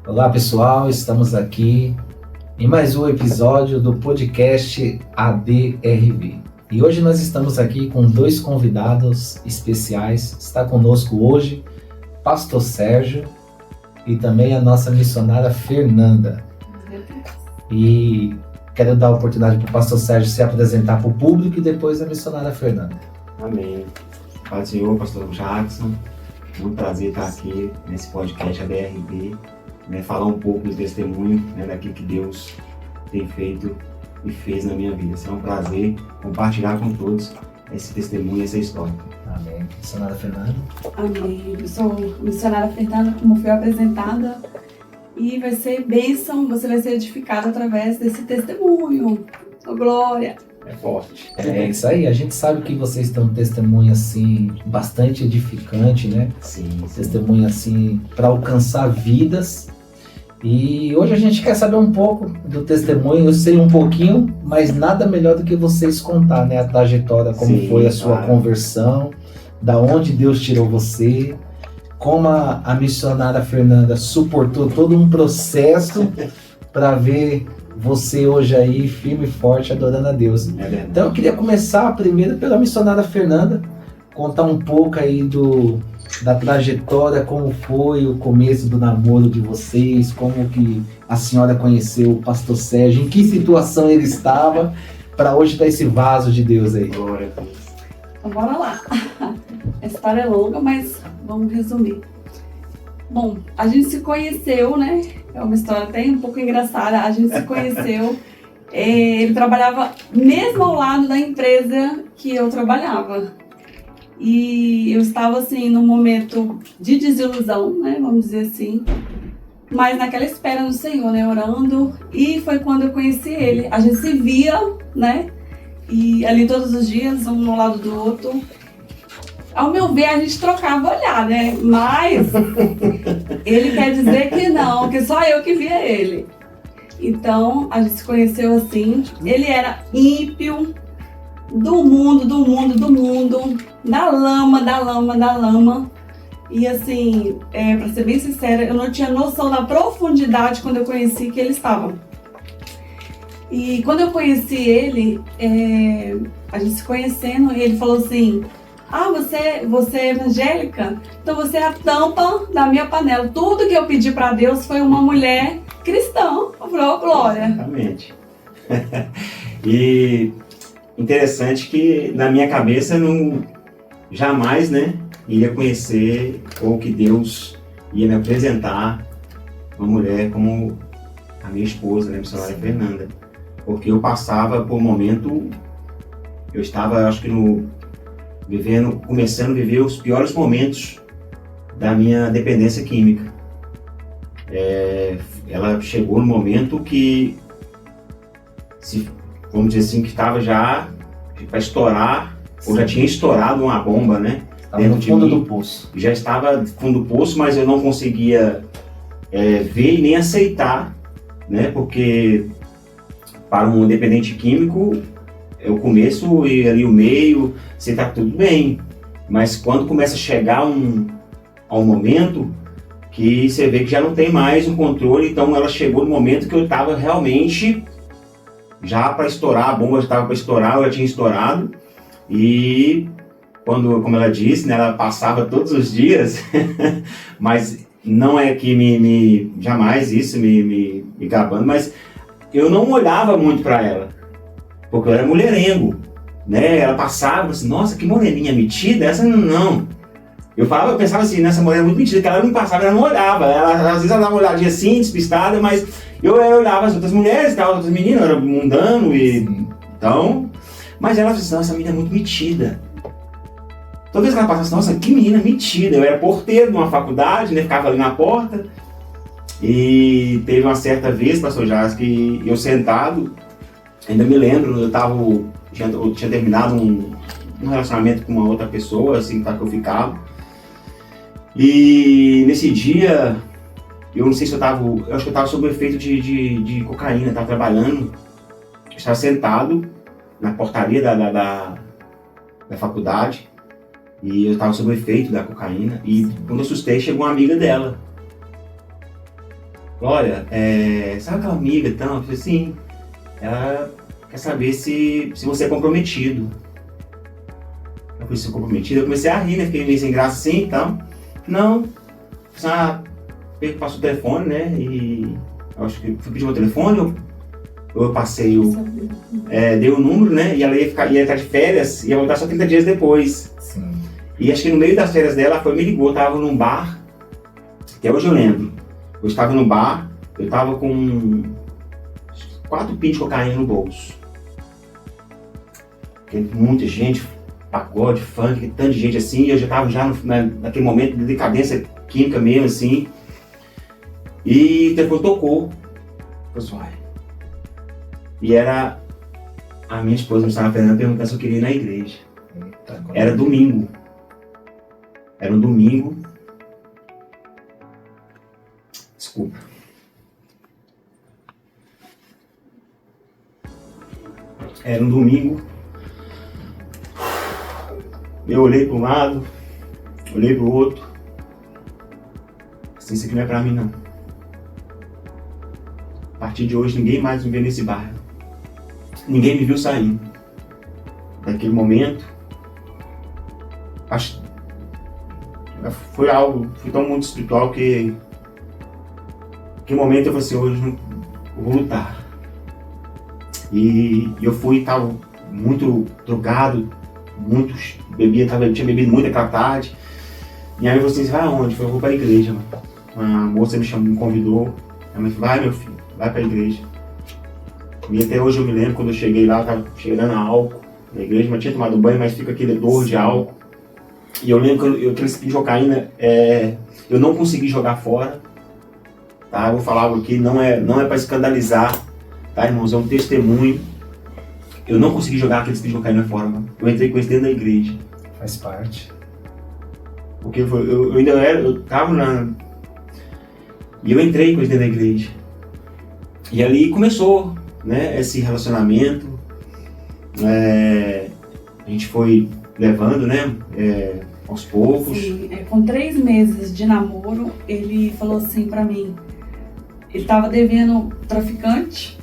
Olá pessoal, estamos aqui em mais um episódio do podcast ADRV. E hoje nós estamos aqui com dois convidados especiais. Está conosco hoje Pastor Sérgio e também a nossa missionária Fernanda. E quero dar a oportunidade para o Pastor Sérgio se apresentar para o público e depois a missionária Fernanda. Amém. Pai do Senhor, Pastor Jackson, muito prazer estar aqui nesse podcast ADRV, falar um pouco do testemunho, daquilo que Deus tem feito e fez na minha vida. É um prazer compartilhar com todos esse testemunho, essa história. Amém. Missionária Fernanda. Amém. Eu sou a missionária Fernanda, como foi apresentada, e vai ser bênção, você vai ser edificado através desse testemunho. Oh, glória! É forte. É isso aí, a gente sabe que vocês têm um testemunho assim, bastante edificante, né? Sim. Testemunho assim, para alcançar vidas. E hoje a gente quer saber um pouco do testemunho, eu sei um pouquinho, mas nada melhor do que vocês contar, né? A trajetória, como Sim, foi a sua claro. conversão, da onde Deus tirou você, como a missionária Fernanda suportou todo um processo para ver você hoje aí firme e forte adorando a Deus. É verdade. Então eu queria começar primeiro pela missionária Fernanda, contar um pouco aí da trajetória, como foi o começo do namoro de vocês, como que a senhora conheceu o pastor Sérgio, em que situação ele estava, para hoje estar esse vaso de Deus aí. Glória a Deus. Então bora lá. A história é longa, mas vamos resumir. Bom, a gente se conheceu, né? É uma história até um pouco engraçada. A gente se conheceu, ele trabalhava mesmo ao lado da empresa que eu trabalhava. E eu estava assim num momento de desilusão, né? Vamos dizer assim. Mas naquela espera no Senhor, né? Orando. E foi quando eu conheci ele. A gente se via, né? E ali todos os dias, um ao lado do outro. Ao meu ver, a gente trocava olhar, né? Mas ele quer dizer que não, que só eu que via ele. Então, a gente se conheceu assim. Ele era ímpio, do mundo, da lama. E assim, pra ser bem sincera, eu não tinha noção da profundidade quando eu conheci que ele estava. E quando eu conheci ele, a gente se conhecendo, ele falou assim: ah, você é evangélica? Então você é a tampa da minha panela. Tudo que eu pedi para Deus foi uma mulher cristã. Eu falei: oh, glória. Exatamente. E interessante que na minha cabeça não jamais, iria conhecer ou que Deus ia me apresentar uma mulher como a minha esposa, a missionária Fernanda. Porque eu passava por um momento, eu estava, acho que começando a viver os piores momentos da minha dependência química. Ela chegou no momento que, vamos dizer assim, que estava já para estourar, ou já tinha estourado uma bomba, Estava no fundo do poço. Já estava no fundo do poço, mas eu não conseguia ver e nem aceitar, porque para um dependente químico, o começo e ali o meio, você está tudo bem, mas quando começa a chegar a um momento que você vê que já não tem mais um controle, então ela chegou no momento que eu estava realmente já para estourar, a bomba já estava para estourar, eu já tinha estourado, e como ela disse, ela passava todos os dias, mas não é que jamais isso me gabando, mas eu não olhava muito para ela, porque eu era mulherengo, Ela passava assim: nossa, que moreninha metida, essa não. Eu pensava assim, nessa morena muito metida, que ela não passava, ela não olhava. Às vezes ela dava uma olhadinha assim, despistada, mas eu olhava as outras mulheres, as outras meninas, eu era mundano então. Mas ela disse: nossa, essa menina é muito metida. Toda vez que ela passava, nossa, que menina metida. Eu era porteiro de uma faculdade, ficava ali na porta. E teve uma certa vez, pastor Jás, que eu sentado, ainda me lembro, eu tinha terminado um relacionamento com uma outra pessoa, assim, que eu ficava. E nesse dia, eu não sei se eu acho que eu estava sob o efeito de cocaína, estava trabalhando, eu estava sentado na portaria da faculdade, e eu estava sob o efeito da cocaína, e quando eu assustei, chegou uma amiga dela. E ela falou assim: nossa, que menina metida, essa não. Eu falei: pensava assim, nessa mulher é muito metida, que ela não passava, ela não olhava. Às vezes ela dava uma olhadinha assim, despistada, mas eu olhava as outras mulheres, as outras meninas, eu era mundano, então. Mas ela disse: nossa, essa menina é muito metida. Toda vez que ela passava, nossa, que menina metida. Eu falava: pensava assim, nessa mulher é muito metida, que ela não passava, ela não olhava. Glória, sabe aquela amiga então? Eu falei, sim, ela quer saber se você é comprometido. Eu falei, se eu comprometido? Eu comecei a rir, né? Fiquei meio sem graça assim, então. Não, passou o telefone, né? E eu acho que fui pedir meu telefone, eu passei dei o número, né? E ela ia estar de férias, ia voltar só 30 dias depois. Sim. E acho que no meio das férias dela, ela me ligou, eu tava num bar, até hoje eu lembro. Eu estava no bar, eu tava com 4 pintos de cocaína no bolso. Muita gente, pagode, funk, tanta gente assim, e eu já tava naquele momento de decadência química mesmo, assim. E o telefone tocou. Pessoal. E era a minha esposa, me estava perguntando se eu queria ir na igreja. Era domingo. Era um domingo. Desculpa. Era um domingo. Eu olhei para um lado, olhei para o outro. Assim, isso aqui não é para mim, não. A partir de hoje, ninguém mais me vê nesse bairro. Ninguém me viu saindo. Naquele momento, foi tão muito espiritual que momento eu falei assim, hoje eu vou lutar. E eu estava muito drogado, tinha bebido muito aquela tarde. E aí eu falei assim, vai aonde? Eu falei, vou para a igreja, mano. Uma moça me convidou. Ela me falou, vai meu filho, vai para a igreja. E até hoje eu me lembro, quando eu cheguei lá, eu estava cheirando a álcool na igreja, mas tinha tomado banho, mas fica aquele odor de álcool. E eu lembro que aquele de cocaína, eu não consegui jogar fora. Tá? Eu vou falar algo aqui, não é para escandalizar, tá, irmãos? É um testemunho. Eu não consegui jogar aquele de cocaína fora, mano. Eu entrei com isso dentro da igreja. Faz parte. Porque eu tava e eu entrei com isso dentro da igreja. E ali começou, né, esse relacionamento. A gente foi levando, né, aos poucos. Sim, com 3 meses de namoro, ele falou assim pra mim, ele tava devendo traficante,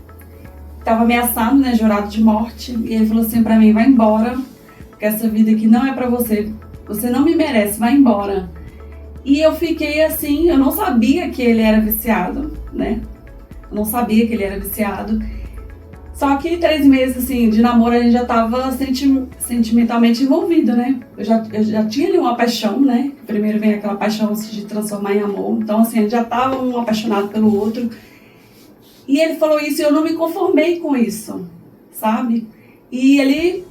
tava ameaçado, né, jurado de morte, e ele falou assim pra mim, vai embora, porque essa vida aqui não é pra você, você não me merece, vai embora. E eu fiquei assim, eu não sabia que ele era viciado, né, eu não sabia que ele era viciado. Só que 3 meses assim, de namoro a gente já estava sentimentalmente envolvido, né? Eu já tinha ali uma paixão, né? Primeiro vem aquela paixão de transformar em amor. Então assim, a gente já estava um apaixonado pelo outro. E ele falou isso e eu não me conformei com isso, sabe? E ele,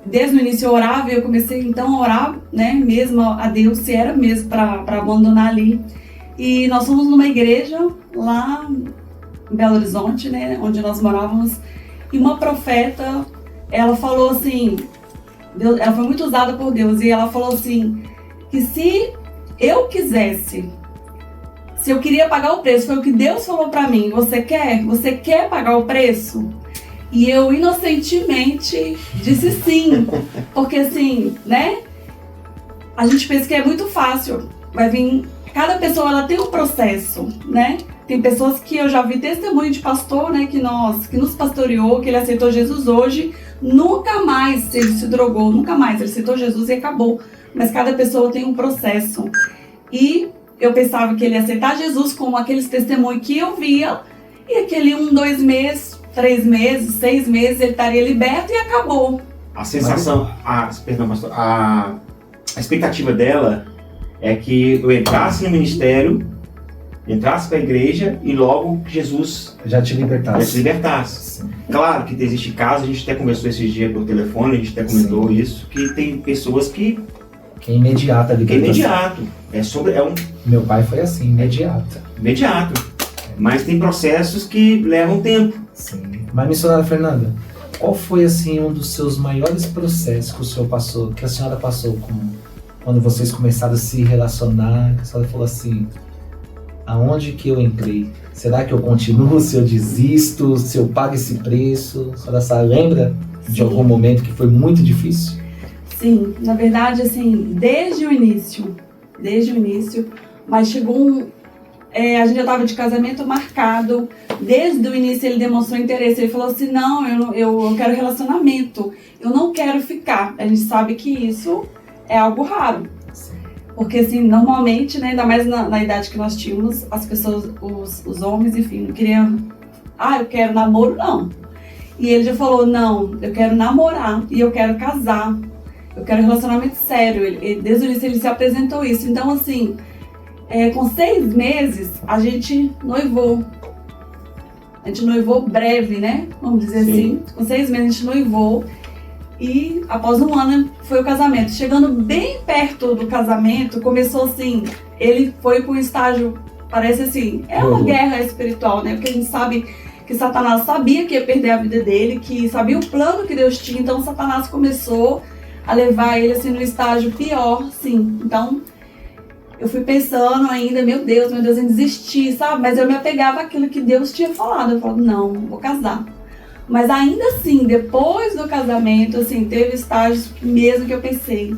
desde o início eu orava e eu comecei então a orar, né? Mesmo a Deus, se era mesmo para abandonar ali. E nós fomos numa igreja lá em Belo Horizonte, né? Onde nós morávamos. E uma profeta, ela falou assim, ela foi muito usada por Deus, e ela falou assim, que se eu quisesse, se eu queria pagar o preço, foi o que Deus falou pra mim, você quer pagar o preço? E eu inocentemente disse sim, porque assim, né, a gente pensa que é muito fácil, vai vir, cada pessoa ela tem um processo, né? Tem pessoas que eu já vi testemunho de pastor, né, que nos pastoreou, que ele aceitou Jesus hoje, nunca mais ele se drogou, nunca mais, ele aceitou Jesus e acabou. Mas cada pessoa tem um processo. E eu pensava que ele ia aceitar Jesus como aqueles testemunhos que eu via, e aquele 1, 2 meses, 3 meses, 6 meses, ele estaria liberto e acabou. A sensação, perdão, pastor, a expectativa dela é que eu entrasse no ministério, entrasse para a igreja e logo Jesus já te libertasse. Sim. Claro que existe casos, a gente até conversou esses dias por telefone, a gente até comentou Sim. isso, que tem pessoas que é imediata a libertação. Imediato. Meu pai foi assim, imediato. Mas tem processos que levam tempo. Sim. Mas, missionária Fernanda, qual foi assim um dos seus maiores processos que o senhor passou, que a senhora passou quando vocês começaram a se relacionar, que a senhora falou assim, aonde que eu entrei? Será que eu continuo, se eu desisto, se eu pago esse preço? A senhora lembra de Sim. algum momento que foi muito difícil? Sim, na verdade, assim, desde o início, mas chegou a gente já estava de casamento marcado. Desde o início ele demonstrou interesse. Ele falou assim, não, eu quero relacionamento. Eu não quero ficar. A gente sabe que isso é algo raro. Porque, assim, normalmente, né, ainda mais na idade que nós tínhamos, as pessoas, os homens, enfim, não queriam... eu quero namoro, não. E ele já falou, não, eu quero namorar e eu quero casar. Eu quero relacionamento sério. Desde o início ele se apresentou isso. Então, assim, com 6 meses, a gente noivou. A gente noivou breve, né? Vamos dizer assim. Com 6 meses a gente noivou. E após 1 ano foi o casamento. Chegando bem perto do casamento, começou assim, ele foi para um estágio, parece assim, é uma guerra espiritual, né? Porque a gente sabe que Satanás sabia que ia perder a vida dele, que sabia o plano que Deus tinha, então Satanás começou a levar ele assim no estágio pior, sim. Então eu fui pensando ainda, meu Deus, em desistir, sabe? Mas eu me apegava àquilo que Deus tinha falado. Eu falava, não, vou casar. Mas ainda assim, depois do casamento, assim, teve estágios mesmo que eu pensei,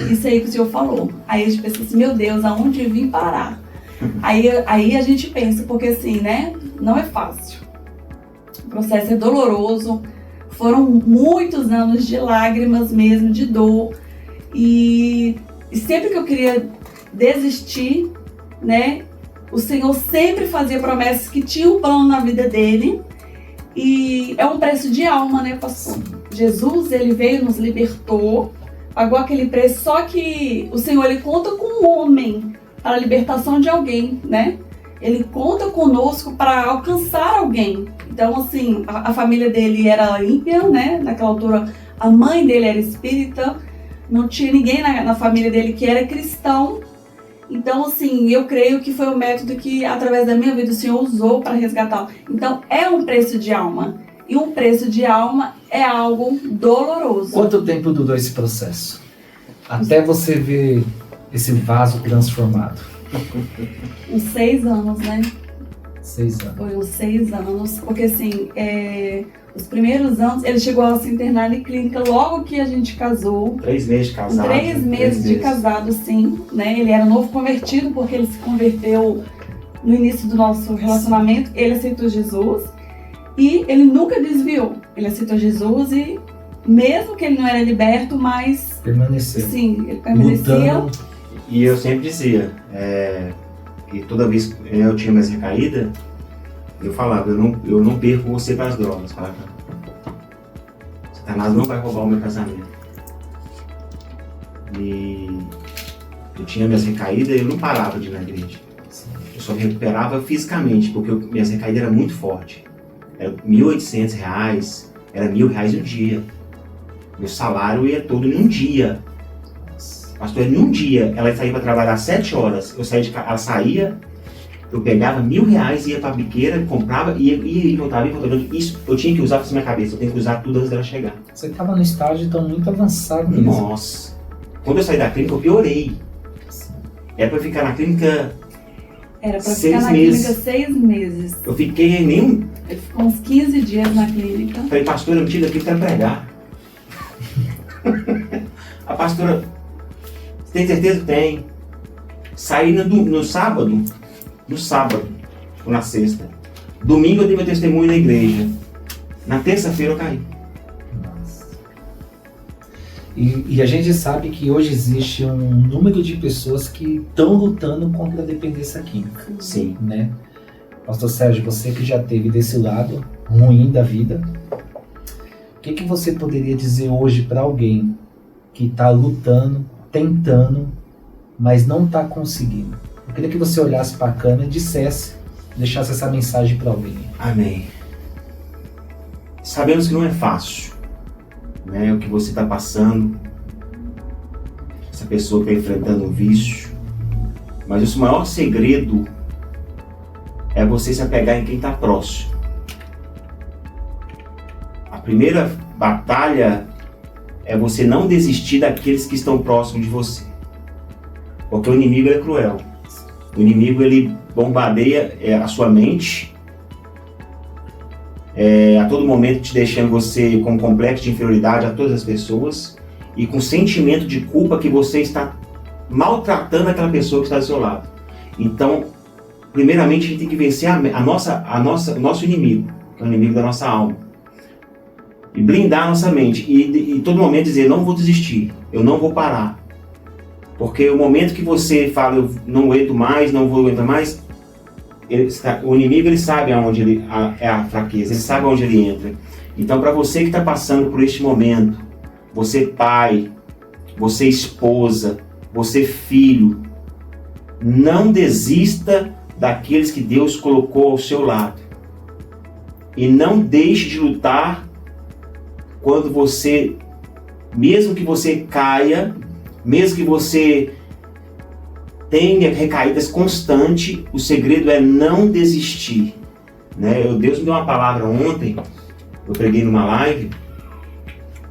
isso aí que o Senhor falou. Aí a gente pensa assim, meu Deus, aonde eu vim parar? Aí a gente pensa, porque assim, né, não é fácil. O processo é doloroso, foram muitos anos de lágrimas mesmo, de dor. E sempre que eu queria desistir, né, o Senhor sempre fazia promessas que tinha um plano na vida dele. E é um preço de alma, né, pastor? Jesus, ele veio, nos libertou, pagou aquele preço, só que o Senhor, ele conta com um homem para a libertação de alguém, né? Ele conta conosco para alcançar alguém. Então, assim, a família dele era ímpia, né? Naquela altura, a mãe dele era espírita, não tinha ninguém na família dele que era cristão. Então, assim, eu creio que foi o método que, através da minha vida, o Senhor usou para resgatar. Então, é um preço de alma. E um preço de alma é algo doloroso. Quanto tempo durou esse processo? Até você ver esse vaso transformado? Uns 6 anos, né? 6 anos. Foi uns 6 anos. Porque, assim, os primeiros anos, ele chegou a se internar em clínica logo que a gente casou. 3 meses de casado. 3 meses de casado, sim. Né? Ele era novo convertido, porque ele se converteu no início do nosso relacionamento. Ele aceitou Jesus e ele nunca desviou. Ele aceitou Jesus e, mesmo que ele não era liberto, mas... permaneceu. Sim, ele permanecia. Lutando. E eu sempre dizia, que toda vez que eu tinha mais recaída, eu falava, eu não perco você para as drogas. Falava, Satanás não vai roubar o meu casamento. E eu tinha minhas recaídas e eu não parava de ir na igreja. Eu só me recuperava fisicamente, porque minhas recaídas eram muito fortes. Era R$1.800, era R$1.000 um dia. Meu salário ia todo em um dia. Pastor, em um dia, ela saía para trabalhar 7 horas, ela saía, eu pegava R$1.000, ia para a biqueira, comprava e voltava e voltava. Isso eu tinha que usar para minha cabeça, eu tenho que usar tudo antes dela chegar. Você estava no estágio então muito avançado mesmo. Nossa! Quando eu saí da clínica, eu piorei. Era para ficar na clínica... Era para 6 ficar na meses. clínica 6 meses. Eu fiquei nem... Ele ficou uns 15 dias na clínica. Falei, pastora, eu não tive aqui para pregar. A pastora... Você tem certeza? Tem. Saí no sábado, ou na sexta. Domingo eu dei meu testemunho na igreja. Na terça-feira eu caí. Nossa. E a gente sabe que hoje existe um número de pessoas que estão lutando contra a dependência química. Sim. Né? Pastor Sérgio, você que já teve desse lado ruim da vida, o que você poderia dizer hoje para alguém que está lutando, tentando, mas não está conseguindo? Eu queria que você olhasse para a câmera e dissesse, deixasse essa mensagem para alguém. Amém. Sabemos que não é fácil, né? O que você está passando, essa pessoa que está enfrentando um vício, mas o maior segredo é você se apegar em quem está próximo. A primeira batalha é você não desistir daqueles que estão próximos de você. Porque o inimigo é cruel. O inimigo, ele bombardeia a sua mente, a todo momento te deixando você com complexo de inferioridade a todas as pessoas e com sentimento de culpa que você está maltratando aquela pessoa que está do seu lado. Então, primeiramente a gente tem que vencer o nosso inimigo, que é o inimigo da nossa alma. E blindar a nossa mente. E todo momento dizer, não vou desistir, eu não vou parar. Porque o momento que você fala, eu não aguento mais, não vou aguentar mais, o inimigo ele sabe aonde é a fraqueza, ele sabe aonde ele entra. Então, para você que está passando por este momento, você pai, você esposa, você filho, não desista daqueles que Deus colocou ao seu lado. E não deixe de lutar quando você, mesmo que você caia, mesmo que você tenha recaídas constantes, o segredo é não desistir. Né? Deus me deu uma palavra ontem, eu preguei numa live,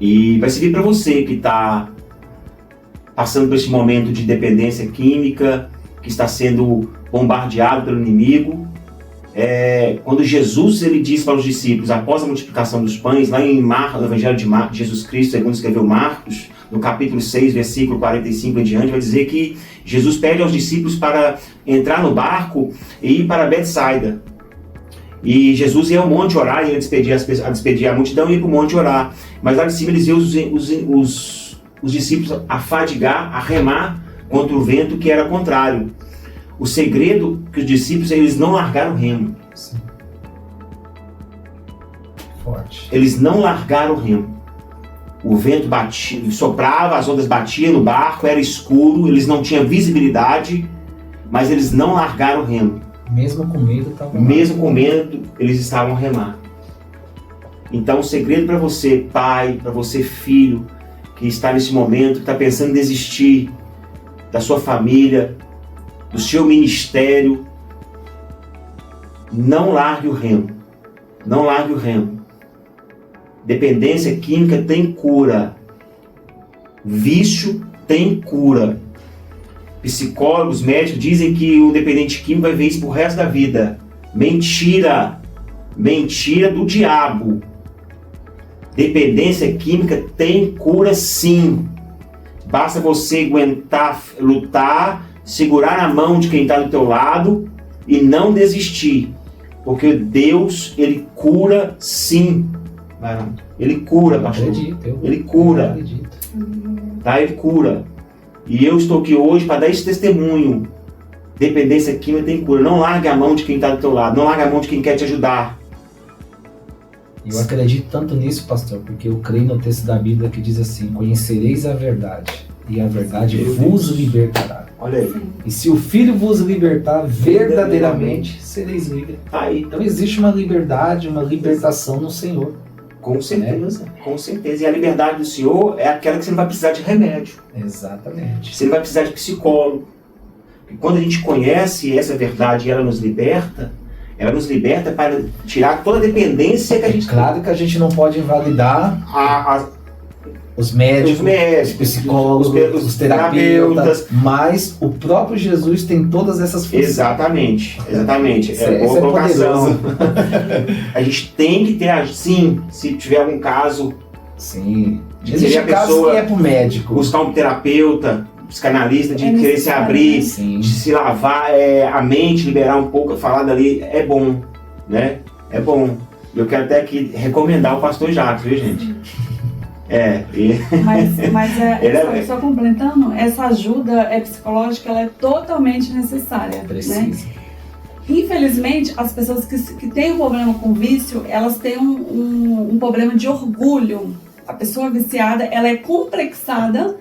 e vai servir para você que está passando por esse momento de dependência química, que está sendo bombardeado pelo inimigo. Quando Jesus ele disse para os discípulos, após a multiplicação dos pães, lá em no Evangelho de Jesus Cristo, segundo escreveu Marcos, no capítulo 6, versículo 45 em diante, vai dizer que Jesus pede aos discípulos para entrar no barco e ir para Betsaida. E Jesus ia ao monte orar, e ia despedir a multidão e ia para o monte orar. Mas lá de cima eles viam os discípulos afadigar, a remar contra o vento que era contrário. O segredo que os discípulos, eles não largaram o remo. Sim. Forte. Eles não largaram o remo. O vento batia, soprava, as ondas batiam no barco, era escuro, eles não tinham visibilidade, mas eles não largaram o remo. Mesmo com medo, eles estavam a remar. Então o segredo para você, pai, para você, filho, que está nesse momento, que está pensando em desistir da sua família, do seu ministério, não largue o remo. Não largue o remo. Dependência química tem cura. Vício tem cura. Psicólogos, médicos dizem que o dependente químico vai ver isso pro resto da vida. Mentira! Mentira do diabo. Dependência química tem cura sim. Basta você aguentar, lutar, segurar a mão de quem está do teu lado e não desistir. Porque Deus, Ele cura sim. Ele cura, pastor. Ele cura. Tá? Ele cura. E eu estou aqui hoje para dar esse testemunho. Dependência química tem cura. Não largue a mão de quem está do teu lado. Não largue a mão de quem quer te ajudar. Eu acredito tanto nisso, pastor, porque eu creio no texto da Bíblia que diz assim: conhecereis a verdade, e a verdade vos libertará. Olha aí. E se o Filho vos libertar, verdadeiramente sereis livres. Aí. Então existe uma liberdade, uma libertação no Senhor. Com certeza, com certeza. E a liberdade do Senhor é aquela que você não vai precisar de remédio. Exatamente. Você não vai precisar de psicólogo. E quando a gente conhece essa verdade e ela nos liberta para tirar toda a dependência que a gente tem. Claro que a gente não pode invalidar os médicos, os psicólogos, os terapeutas, mas o próprio Jesus tem todas essas funções. Exatamente. Boa colocação. A gente tem que ter, sim, se tiver algum caso. Sim. Existe caso que é pro médico. Buscar um terapeuta, psicanalista, de querer se abrir, sim, de se lavar a mente, liberar um pouco, falar dali, é bom, né? É bom. Eu quero até aqui recomendar o pastor Jacques, viu, gente? Mas só complementando, essa ajuda psicológica, ela é totalmente necessária. Precisa. Né? Infelizmente, as pessoas que têm um problema com vício, elas têm um problema de orgulho. A pessoa viciada, ela é complexada.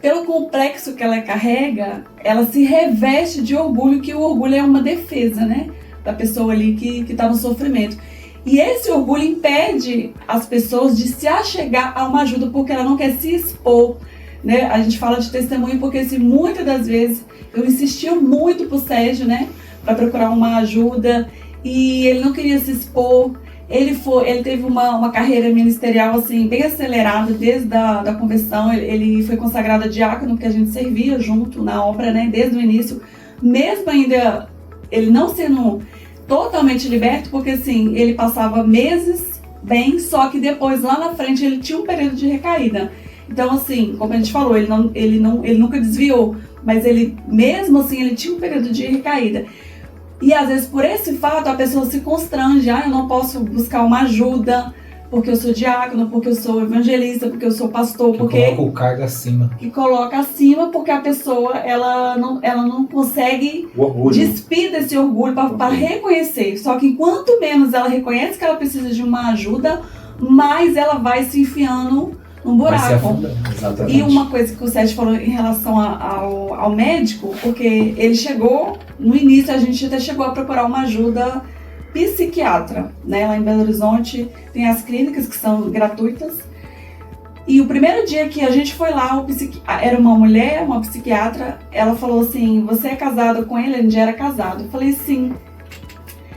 Pelo complexo que ela carrega, ela se reveste de orgulho, que o orgulho é uma defesa, né? Da pessoa ali que está no sofrimento. E esse orgulho impede as pessoas de se achegar a uma ajuda, porque ela não quer se expor, né? A gente fala de testemunho porque muitas das vezes eu insistia muito pro Sérgio, né? Para procurar uma ajuda, e ele não queria se expor. Ele teve uma carreira ministerial assim, bem acelerada desde a conversão. Ele foi consagrado a diácono, porque a gente servia junto na obra, né? Desde o início, mesmo ainda ele não sendo totalmente liberto, porque assim, ele passava meses bem, só que depois lá na frente ele tinha um período de recaída. Então assim, como a gente falou, ele nunca desviou, mas ele mesmo assim ele tinha um período de recaída. E às vezes por esse fato a pessoa se constrange, eu não posso buscar uma ajuda, porque eu sou diácono, porque eu sou evangelista, porque eu sou pastor, Que porque... coloca o cargo acima. Que coloca acima, porque a pessoa, ela não consegue O orgulho. despir desse orgulho para reconhecer. Só que quanto menos ela reconhece que ela precisa de uma ajuda, mais ela vai se enfiando num Vai se buraco. afundando, exatamente. E uma coisa que o Sérgio falou em relação ao médico, porque ele chegou, no início a gente até chegou a procurar uma ajuda psiquiatra, né? Lá em Belo Horizonte tem as clínicas que são gratuitas. E o primeiro dia que a gente foi lá, era uma mulher, uma psiquiatra, ela falou assim, você é casada com ele? Ele já era casado. Eu falei, sim.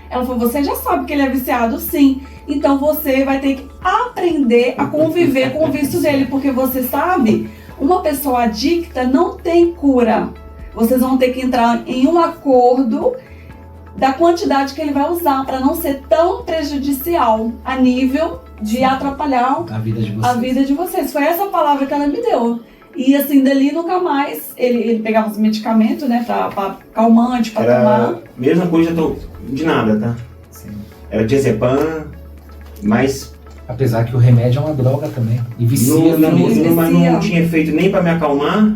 Ela falou, você já sabe que ele é viciado? Sim. Então você vai ter que aprender a conviver com o vício dele, porque você sabe, uma pessoa adicta não tem cura. Vocês vão ter que entrar em um acordo da quantidade que ele vai usar para não ser tão prejudicial a nível de atrapalhar A vida de vocês. a vida de vocês. Foi essa palavra que ela me deu. E assim, dali nunca mais, ele pegava os medicamentos, né, pra calmante, pra tomar. Era mesma coisa de nada, tá? Sim. Era diazepam, mas Apesar que o remédio é uma droga também. E vicia não, mesmo. mas não tinha efeito nem pra me acalmar,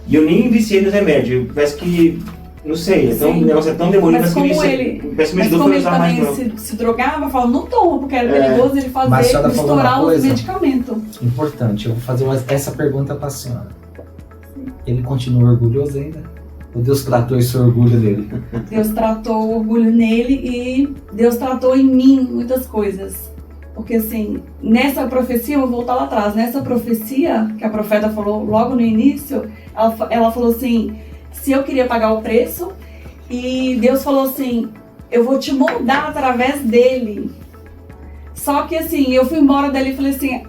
e eu nem viciei nos remédios. Parece que, não sei, o negócio é tão demoníaco, Mas parece como que ele, parece que me mas ajudou como a ele usar mais também droga. se drogava, eu falo, não toma, porque era É. perigoso ele Mas a fazer, senhora falou uma misturar os coisa. medicamentos. Importante, eu vou fazer essa pergunta pra senhora. Ele continua orgulhoso ainda? Ou Deus tratou esse orgulho dele? Deus tratou o orgulho nele e Deus tratou em mim muitas coisas. Porque assim, nessa profecia, eu vou voltar lá atrás, nessa profecia que a profeta falou logo no início, ela falou assim, se eu queria pagar o preço, e Deus falou assim, eu vou te moldar através dele. Só que assim, eu fui embora dali e falei assim,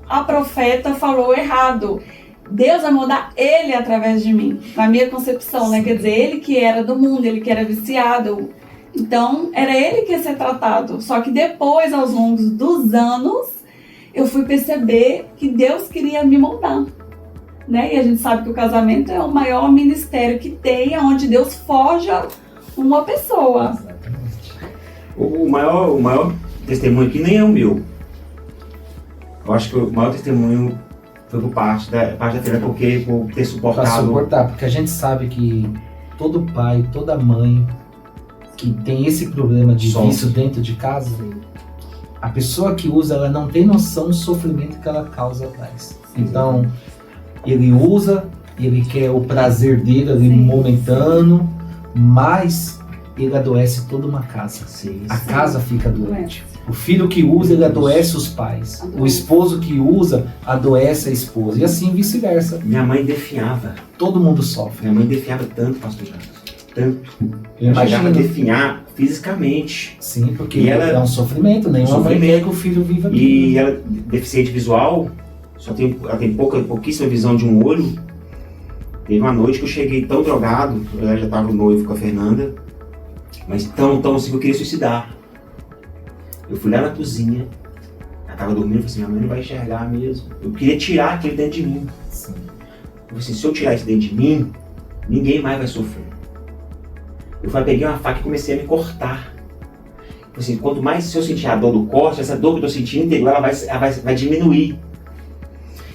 a profeta falou errado. Deus vai mudar ele através de mim, na minha concepção, né? Quer dizer, ele que era do mundo, ele que era viciado. Então, era ele que ia ser tratado. Só que depois, aos longos dos anos, eu fui perceber que Deus queria me moldar. Né? E a gente sabe que o casamento é o maior ministério que tem, onde Deus forja uma pessoa. Exatamente. O maior testemunho aqui nem é o meu. Eu acho que o maior testemunho foi por parte da filha, porque por ter Pra suportado. suportar, porque a gente sabe que todo pai, toda mãe que tem esse problema de Sofre. vício dentro de casa, a pessoa que usa, ela não tem noção do sofrimento que ela causa atrás. Então, ele usa, ele quer o prazer dele ali Sim. momentâneo, mas ele adoece toda uma casa. Sim, A sim. casa fica doente. O filho que usa, ele adoece os pais. O Adoece. esposo que usa, adoece a esposa. E assim vice-versa. Minha mãe definhava. Todo mundo sofre. Minha mãe definhava tanto, pastor Jacques. Tanto. Eu Ela chegava a imagino. definhar fisicamente. Sim, porque E ela- é um sofrimento. Nenhuma mãe Sofrimento. quer que o filho viva aquilo. E ela, deficiente visual, ela tem pouquíssima visão de um olho. Teve uma noite que eu cheguei tão drogado, eu já estava noivo com a Fernanda, mas tão assim que eu queria suicidar. Eu fui lá na cozinha, ela estava dormindo, eu falei assim, minha mãe não vai enxergar mesmo. Eu queria tirar aquilo dentro de mim. Sim. Eu falei assim, se eu tirar isso dentro de mim, ninguém mais vai sofrer. Eu peguei uma faca e comecei a me cortar. Eu falei assim, quanto mais se eu sentir a dor do corte, essa dor que eu estou sentindo, ela vai diminuir.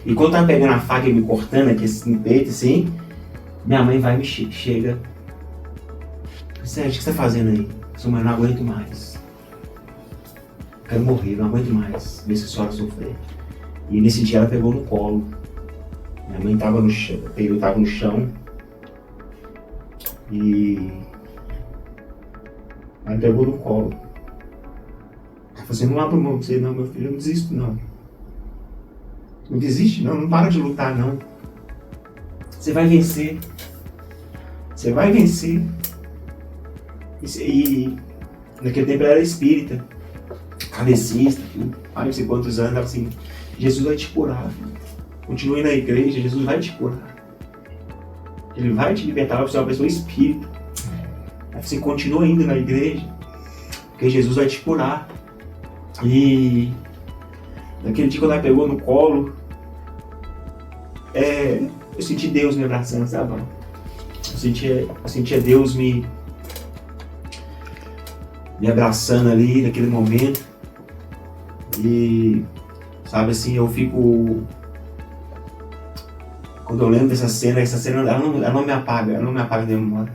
E quando eu tava pegando a faca e me cortando aqui no peito, assim, minha mãe vai e me chega. Sérgio, o que você tá fazendo aí? Sua mãe, não aguento mais. Quero morrer, não aguento mais. Ver se a senhora sofrer. E nesse dia ela pegou no colo. Minha mãe tava no chão, eu tava no chão. E ela pegou no colo. Ela falou assim, não abra mão pra você não, meu filho, eu não desisto não. Não desiste não, não para de lutar não. Você vai vencer. Você vai vencer. E naquele tempo ela era espírita, kardecista, não sei quantos anos, ela assim, Jesus vai te curar, filho. Continue na igreja, Jesus vai te curar. Ele vai te libertar, você é uma pessoa espírita. Aí você continua indo na igreja, porque Jesus vai te curar. E naquele dia quando ela pegou no colo, eu senti Deus me abraçando, sabe? Eu sentia Deus me me abraçando ali naquele momento. E, sabe assim, eu fico... Quando eu lembro dessa cena ela não me apaga, ela não me apaga da memória.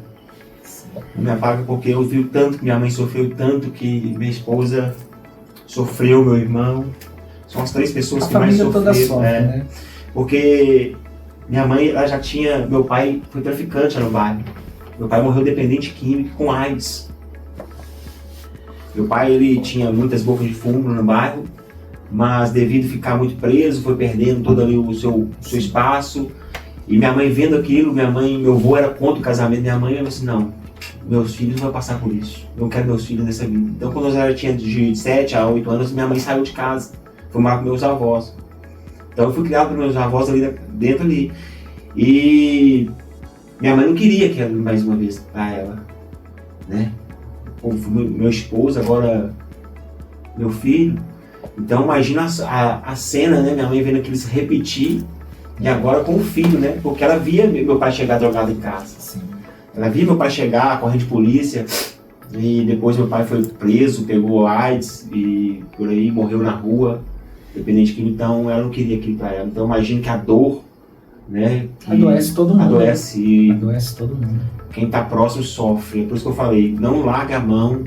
Não me apaga porque eu vi o tanto que minha mãe sofreu, tanto que minha esposa sofreu, meu irmão. São as 3 pessoas que mais sofreram. Toda sofre, né? Porque minha mãe, ela já tinha... Meu pai foi traficante lá no bairro. Meu pai morreu dependente químico com AIDS. Meu pai, ele tinha muitas bocas de fumo no bairro, mas devido a ficar muito preso, foi perdendo todo ali o seu espaço. E minha mãe vendo aquilo, meu avô era contra o casamento da minha mãe, eu falei assim, não, meus filhos não vão passar por isso. Eu não quero meus filhos nessa vida. Então quando eu já tinha de 7 a 8 anos, minha mãe saiu de casa, foi morar com meus avós. Então eu fui criado por meus avós ali dentro ali. E minha mãe não queria que ela mais uma vez para ela, né? Meu esposo, agora meu filho. Então imagina a cena, né? Minha mãe vendo aquilo se repetir. E agora com o filho, né? Porque ela via meu pai chegar drogado em casa. Sim. Ela via meu pai chegar, correndo de polícia. E depois meu pai foi preso, pegou AIDS e por aí morreu na rua. Dependente químico, então ela não queria aquilo pra ela. Então imagina que a dor, né? Adoece todo mundo. Adoece todo mundo. Quem tá próximo sofre. É por isso que eu falei, não larga a mão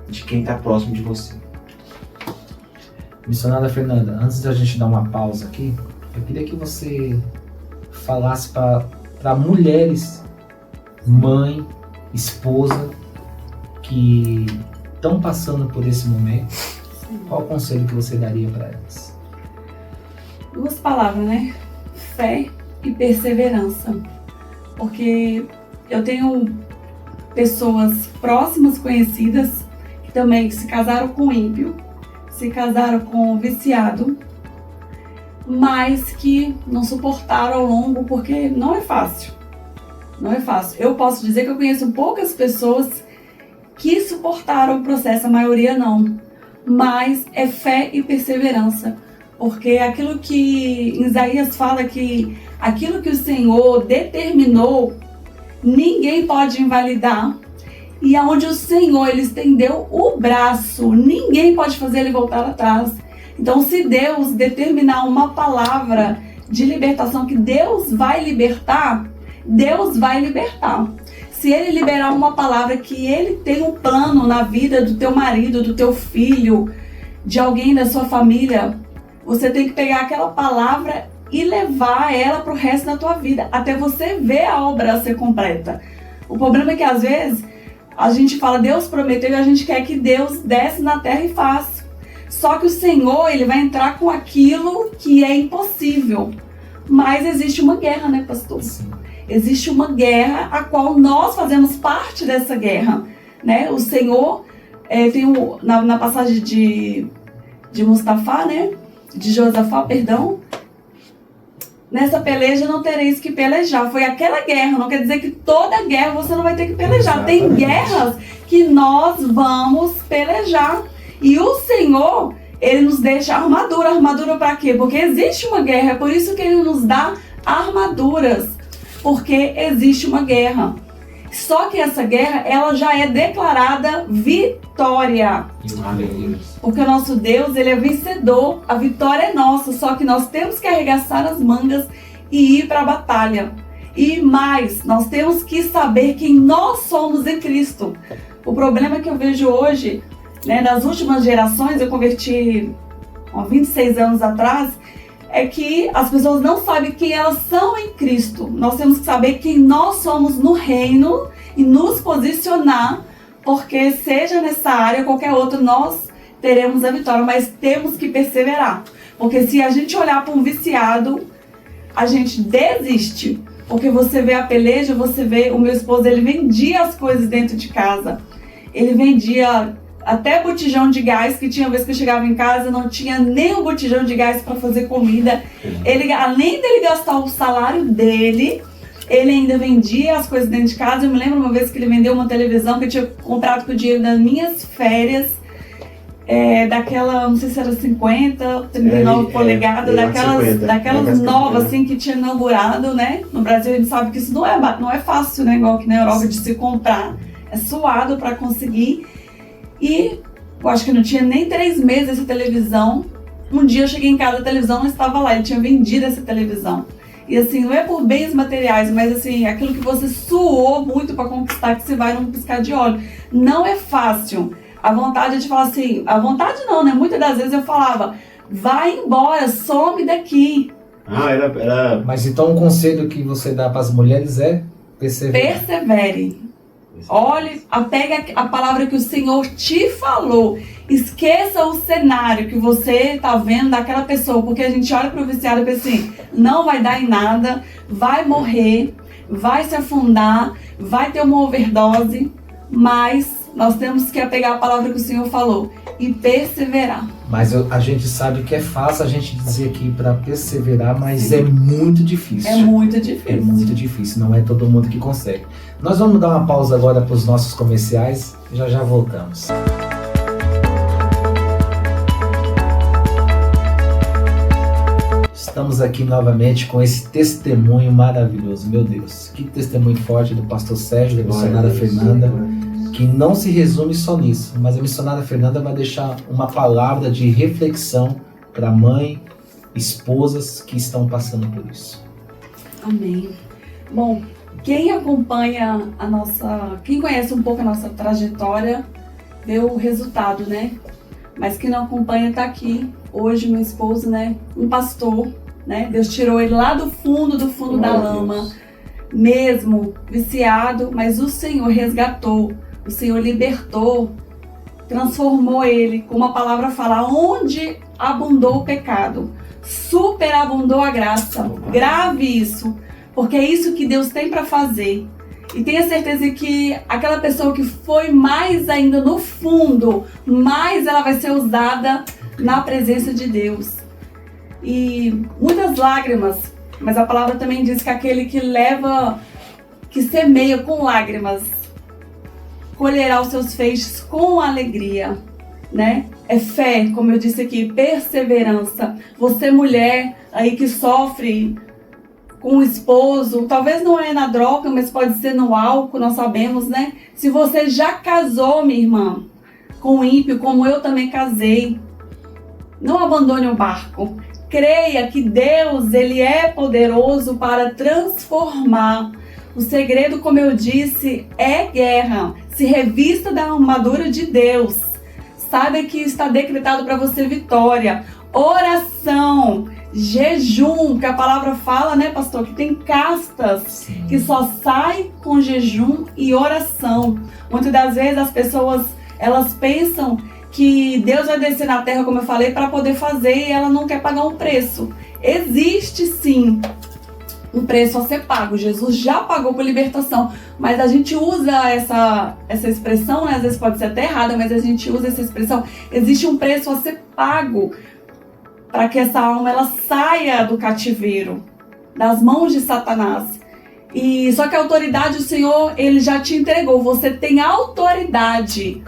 de quem tá próximo de você. Missionária Fernanda, antes da gente dar uma pausa aqui, eu queria que você falasse para mulheres, mãe, esposa, que estão passando por esse momento. Sim. Qual o conselho que você daria para elas? 2 palavras, né? Fé e perseverança. Porque eu tenho pessoas próximas, conhecidas, que também se casaram com ímpio, se casaram com viciado, mas que não suportaram ao longo, porque não é fácil. Não é fácil. Eu posso dizer que eu conheço poucas pessoas que suportaram o processo, a maioria não. Mas é fé e perseverança. Porque aquilo que Isaías fala, que aquilo que o Senhor determinou, ninguém pode invalidar. E aonde o Senhor ele estendeu o braço, ninguém pode fazer ele voltar atrás. Então, se Deus determinar uma palavra de libertação, que Deus vai libertar, Deus vai libertar. Se Ele liberar uma palavra que Ele tem um plano na vida do teu marido, do teu filho, de alguém da sua família, você tem que pegar aquela palavra e levar ela para o resto da tua vida, até você ver a obra ser completa. O problema é que às vezes a gente fala, Deus prometeu, e a gente quer que Deus desce na terra e faça. Só que o Senhor, ele vai entrar com aquilo que é impossível. Mas existe uma guerra, né, pastor? Sim. Existe uma guerra a qual nós fazemos parte dessa guerra, né? O Senhor, na passagem de Mustafá, né? De Josafá, perdão. Nessa peleja não tereis que pelejar. Foi aquela guerra, não quer dizer que toda guerra você não vai ter que pelejar. Exatamente. Tem guerras que nós vamos pelejar. E o Senhor, Ele nos deixa armadura. Armadura para quê? Porque existe uma guerra. É por isso que Ele nos dá armaduras. Porque existe uma guerra. Só que essa guerra, ela já é declarada vitória. Porque o nosso Deus, Ele é vencedor. A vitória é nossa. Só que nós temos que arregaçar as mangas e ir para a batalha. E mais, nós temos que saber quem nós somos em Cristo. O problema que eu vejo hoje, né, nas últimas gerações, eu converti há 26 anos atrás, é que as pessoas não sabem quem elas são em Cristo. Nós temos que saber quem nós somos no reino e nos posicionar, porque seja nessa área ou qualquer outra, nós teremos a vitória, mas temos que perseverar. Porque se a gente olhar para um viciado, a gente desiste. Porque você vê a peleja, você vê o meu esposo, ele vendia as coisas dentro de casa. Ele vendia até botijão de gás, que tinha vez que eu chegava em casa, não tinha nem um botijão de gás para fazer comida. Ele, além dele gastar o salário dele, ele ainda vendia as coisas dentro de casa. Eu me lembro uma vez que ele vendeu uma televisão que eu tinha comprado com o dinheiro das minhas férias, daquela, não sei se era 50, 39 polegadas, daquelas novas assim que tinha inaugurado, né? No Brasil a gente sabe que isso não é fácil, né? Igual aqui na Europa de se comprar. É suado para conseguir. E eu acho que não tinha nem 3 meses essa televisão. Um dia eu cheguei em casa, a televisão não estava lá, ele tinha vendido essa televisão. E assim, não é por bens materiais, mas assim, aquilo que você suou muito para conquistar, que você vai num piscar de olho. Não é fácil. A vontade é de falar assim, a vontade não, né? Muitas das vezes eu falava, vai embora, some daqui. Mas então o conselho que você dá para as mulheres é perseverar. Persevere. Olhe, pegue a palavra que o Senhor te falou. Esqueça o cenário que você está vendo daquela pessoa, porque a gente olha para o viciado e pensa assim, não vai dar em nada, vai morrer, vai se afundar, vai ter uma overdose, mas nós temos que apegar a palavra que o Senhor falou e perseverar. Mas a gente sabe que é fácil a gente dizer aqui para perseverar, mas sim, é muito difícil. É muito difícil. É muito difícil, não é todo mundo que consegue. Nós vamos dar uma pausa agora para os nossos comerciais e já voltamos. Estamos aqui novamente com esse testemunho maravilhoso. Meu Deus, que testemunho forte do pastor Sérgio, da missionária Fernanda, que não se resume só nisso, mas a missionária Fernanda vai deixar uma palavra de reflexão para mãe, esposas que estão passando por isso. Amém. Bom, quem acompanha quem conhece um pouco a nossa trajetória, vê o resultado, né? Mas quem não acompanha está aqui. Hoje, meu esposo, né? Um pastor, né? Deus tirou ele lá do fundo da lama, mesmo viciado, mas o Senhor resgatou, o Senhor libertou, transformou ele, como a palavra fala, onde abundou o pecado, superabundou a graça. Grave isso, porque é isso que Deus tem para fazer. E tenha certeza que aquela pessoa que foi mais ainda no fundo, mais ela vai ser usada na presença de Deus. E muitas lágrimas, mas a palavra também diz que aquele que semeia com lágrimas, colherá os seus feixes com alegria, né? É fé, como eu disse aqui, perseverança. Você, mulher aí que sofre com o esposo, talvez não é na droga, mas pode ser no álcool, nós sabemos, né? Se você já casou, minha irmã, com o ímpio, como eu também casei, não abandone o barco. Creia que Deus, Ele é poderoso para transformar. O segredo, como eu disse, é guerra. Se revista da armadura de Deus. Saiba que está decretado para você vitória. Oração, jejum, que a palavra fala, né, pastor? Que tem castas. Sim. Que só sai com jejum e oração. Muitas das vezes as pessoas, elas pensam que Deus vai descer na terra, como eu falei, para poder fazer, e ela não quer pagar um preço. Existe sim um preço a ser pago. Jesus já pagou por libertação, mas a gente usa essa expressão, né? Às vezes pode ser até errada, mas a gente usa essa expressão. Existe um preço a ser pago para que essa alma ela saia do cativeiro, das mãos de Satanás. E só que a autoridade, o Senhor, Ele já te entregou. Você tem autoridade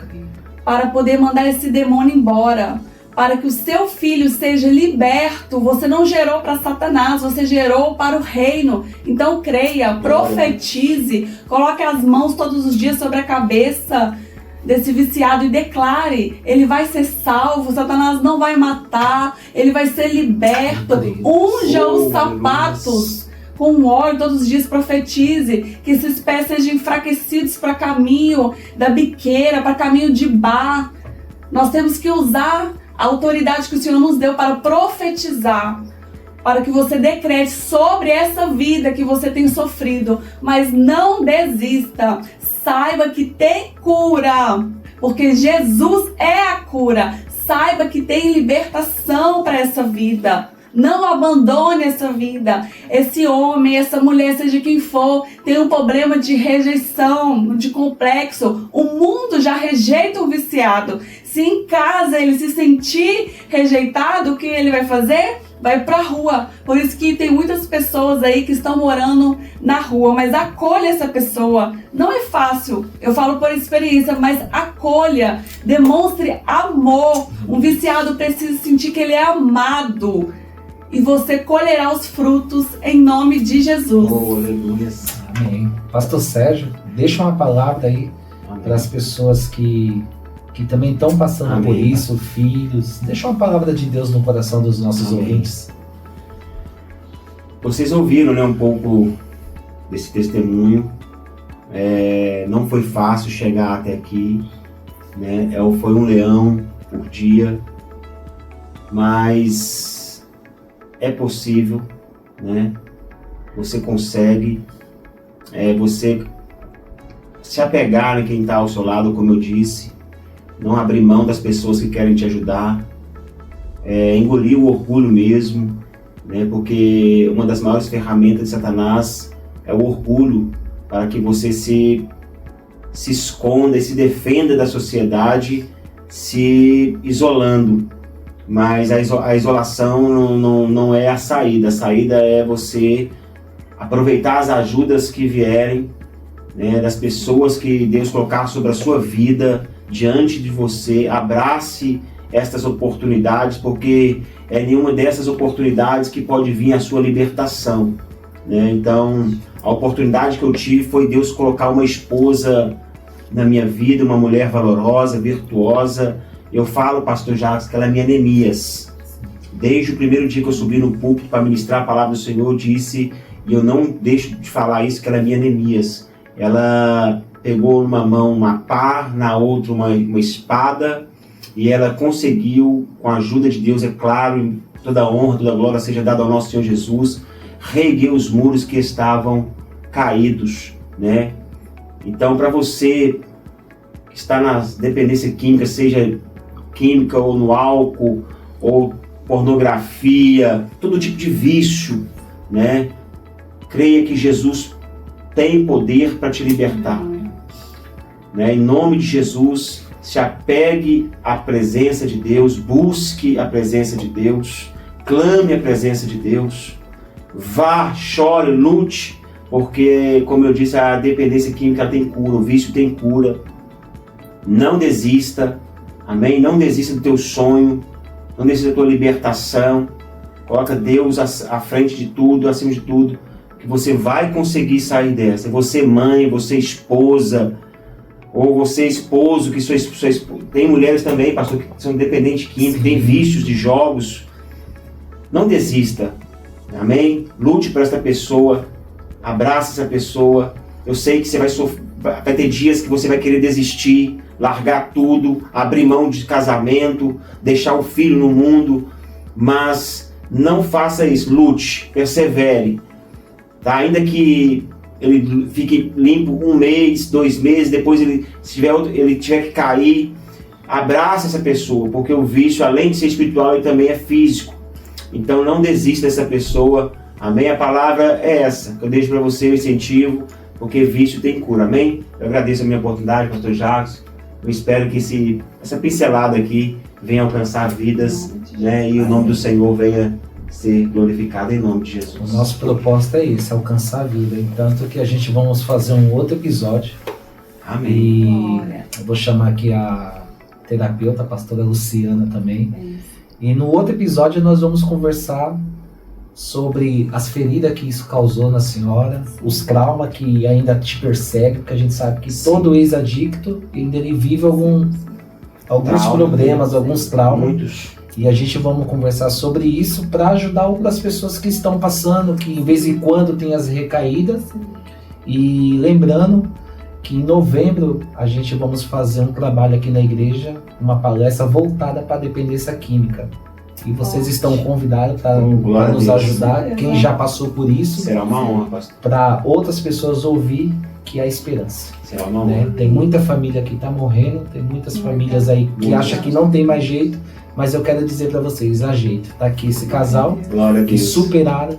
para poder mandar esse demônio embora, para que o seu filho seja liberto. Você não gerou para Satanás, você gerou para o reino. Então creia, profetize, coloque as mãos todos os dias sobre a cabeça desse viciado e declare, ele vai ser salvo, Satanás não vai matar, ele vai ser liberto. Unja os sapatos com óleo todos os dias, profetize que esses pés sejam enfraquecidos para caminho da biqueira, para caminho de bar. Nós temos que usar a autoridade que o Senhor nos deu para profetizar, para que você decrete sobre essa vida que você tem sofrido, mas não desista. Saiba que tem cura, porque Jesus é a cura. Saiba que tem libertação para essa vida. Não abandone essa vida. Esse homem, essa mulher, seja quem for, tem um problema de rejeição, de complexo. O mundo já rejeita o viciado. Se em casa ele se sentir rejeitado, o que ele vai fazer? Vai pra rua. Por isso que tem muitas pessoas aí que estão morando na rua, mas acolha essa pessoa. Não é fácil, eu falo por experiência, mas acolha, demonstre amor. Um viciado precisa sentir que ele é amado. E você colherá os frutos em nome de Jesus. Oh, aleluia. Amém. Pastor Sérgio, deixa uma palavra aí para as pessoas que que também estão passando Amém, por isso, filhos. Deixa uma palavra de Deus no coração dos nossos Amém. ouvintes. Vocês ouviram, né, um pouco desse testemunho. Não foi fácil chegar até aqui, né? Foi um leão por dia, mas é possível, né? Você consegue, você se apegar em quem está ao seu lado, como eu disse, não abrir mão das pessoas que querem te ajudar, engolir o orgulho mesmo, né? Porque uma das maiores ferramentas de Satanás é o orgulho, para que você se esconda e se defenda da sociedade, se isolando. Mas a isolação não é a saída. A saída é você aproveitar as ajudas que vierem, né, das pessoas que Deus colocar sobre a sua vida, diante de você. Abrace estas oportunidades, porque é nenhuma dessas oportunidades que pode vir a sua libertação, né? Então, a oportunidade que eu tive foi Deus colocar uma esposa na minha vida, uma mulher valorosa, virtuosa. Eu falo, pastor Jacques, que ela é minha Neemias. Desde o primeiro dia que eu subi no púlpito para ministrar a palavra do Senhor, eu disse, e eu não deixo de falar isso, que ela é minha Neemias. Ela pegou numa mão uma pá, na outra uma espada, e ela conseguiu, com a ajuda de Deus, é claro, toda a honra, toda a glória seja dada ao nosso Senhor Jesus, reerguer os muros que estavam caídos, né? Então, para você que está na dependência química, seja química ou no álcool, ou pornografia, todo tipo de vício, né? Creia que Jesus tem poder para te libertar, né? Em nome de Jesus, se apegue à presença de Deus, busque a presença de Deus, clame a presença de Deus, vá, chore, lute, porque, como eu disse, a dependência química tem cura, o vício tem cura. Não desista, amém? Não desista do teu sonho, não desista da tua libertação. Coloca Deus à frente de tudo, acima de tudo, que você vai conseguir sair dessa. Você mãe, você esposa, ou você esposo, que sua esposa, tem mulheres também, pastor, que são dependentes químicos, tem vícios de jogos. Não desista, amém? Lute para essa pessoa, abrace essa pessoa. Eu sei que você vai ter dias que você vai querer desistir, largar tudo, abrir mão de casamento, deixar o filho no mundo, mas não faça isso. Lute, persevere, tá? Ainda que ele fique limpo 1 mês, 2 meses, depois ele tiver que cair, abraça essa pessoa, porque o vício, além de ser espiritual, ele também é físico. Então não desista dessa pessoa, amém? A palavra é essa, que eu deixo para você, o incentivo, porque vício tem cura, amém? Eu agradeço a minha oportunidade, pastor Jacques. Eu espero que essa pincelada aqui venha alcançar vidas, né? E o nome do Senhor venha ser glorificado em nome de Jesus. O nosso propósito é esse, alcançar a vida. Entanto que a gente vamos fazer um outro episódio. Amém. E eu vou chamar aqui a terapeuta, a pastora Luciana também. E no outro episódio nós vamos conversar sobre as feridas que isso causou na senhora, os traumas que ainda te perseguem, porque a gente sabe que todo ex-adicto ainda ele vive alguns problemas, alguns traumas. Muitos. E a gente vamos conversar sobre isso para ajudar outras pessoas que estão passando, que de vez em quando tem as recaídas. E lembrando que em novembro a gente vamos fazer um trabalho aqui na igreja, uma palestra voltada para a dependência química. E vocês estão convidados para nos ajudar, quem já passou por isso. Será uma honra, pastor. Para outras pessoas ouvir que há esperança. Será uma Né? honra. Tem muita família que está morrendo, tem muitas famílias aí que acham que não tem mais jeito, mas eu quero dizer para vocês, há jeito. Tá aqui esse casal Glória a que Deus. superaram,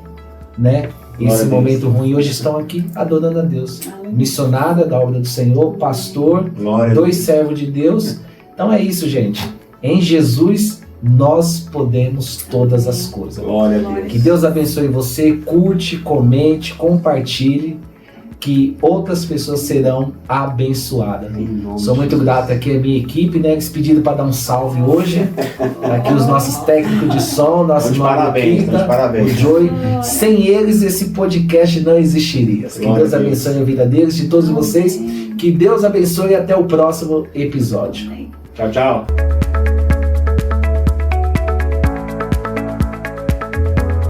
né, Glória esse a Deus. momento ruim e hoje estão aqui adorando a Deus. Missionária da obra do Senhor, pastor, Glória a 2 Deus. servos de Deus. Então é isso, gente. Em Jesus nós podemos todas as coisas. Glória a Deus. Que Deus abençoe você, curte, comente, compartilhe, que outras pessoas serão abençoadas. Em nome Sou de muito Jesus. grato aqui à minha equipe, né? Eles pediram para dar um salve hoje. Aqui os nossos técnicos de som, nosso Estão de irmão parabéns, estão de Luquita, parabéns. o Joey. Sem eles esse podcast não existiria. Que Glória Deus a Deus. abençoe a vida deles, de todos vocês. Que Deus abençoe e até o próximo episódio. Tchau, tchau.